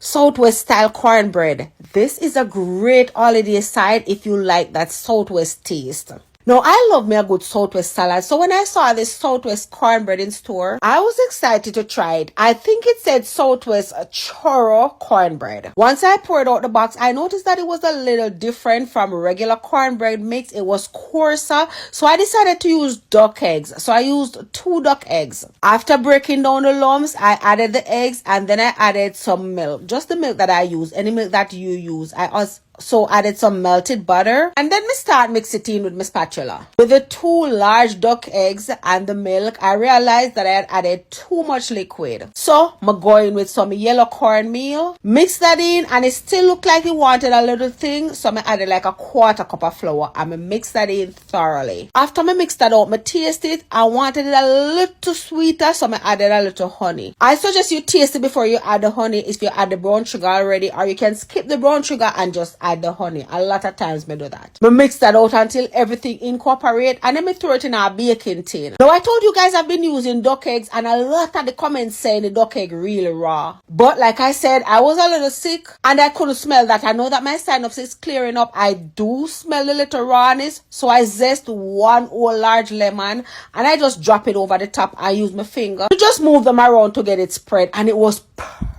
Southwest style cornbread. This is a great holiday side if you like that Southwest taste. Now, I love me a good Southwest salad. So when I saw this Southwest cornbread in store, I was excited to try it. I think it said Southwest churro cornbread. Once I poured out the box, I noticed that it was a little different from regular cornbread mix. It was coarser. So I decided to use duck eggs. So I used 2 duck eggs. After breaking down the lumps, I added the eggs and then I added some milk. Just the milk that I use. Any milk that you use. I also added some melted butter and then me start mix it in with my spatula. With the 2 large duck eggs and the milk, I realized that I had added too much liquid. So I'm going with some yellow cornmeal, mix that in, and it still looked like it wanted a little thing. So I added like a 1/4 cup of flour and I mix that in thoroughly. After I mix that out, I taste it. I wanted it a little sweeter, so I added a little honey. I suggest you taste it before you add the honey if you add the brown sugar already, or you can skip the brown sugar and just add the honey. A lot of times I do that. I mix that out until everything incorporate and then I throw it in a baking tin. Now I told you guys I've been using duck eggs and a lot of the comments saying the duck egg really raw. But like I said, I was a little sick and I couldn't smell that. I know that my sinus is clearing up. I do smell a little rawness. So I zest 1 whole large lemon and I just drop it over the top. I use my finger to just move them around to get it spread, and it was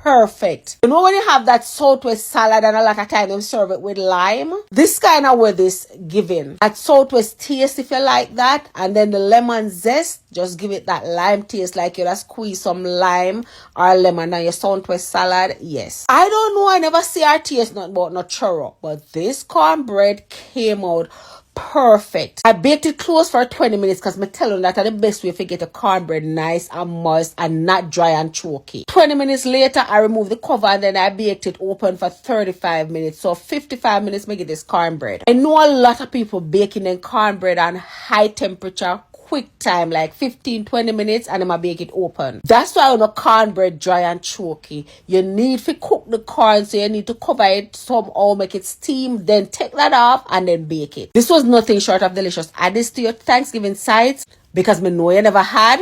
perfect. You know when you have that Southwest salad and a lot of time they serve it with lime? This kind of way this giving. That Southwest taste if you like that, and then the lemon zest, just give it that lime taste like you just squeeze some lime or lemon on your Southwest salad. Yes. I don't know, I never see or taste nothing about no churro, but this cornbread came out perfect. I baked it close for 20 minutes because I tell you that the best way to get a cornbread nice and moist and not dry and choky. 20 minutes later, I removed the cover and then I baked it open for 35 minutes. So 55 minutes, make it this cornbread. I know a lot of people baking their cornbread on high temperature, quick time, like 15-20 minutes, and I'ma bake it open. That's why on a cornbread dry and choky. You need to cook the corn, so you need to cover it somehow, make it steam, then take that off and then bake it. This was nothing short of delicious. Add this to your Thanksgiving sides because me know you never had.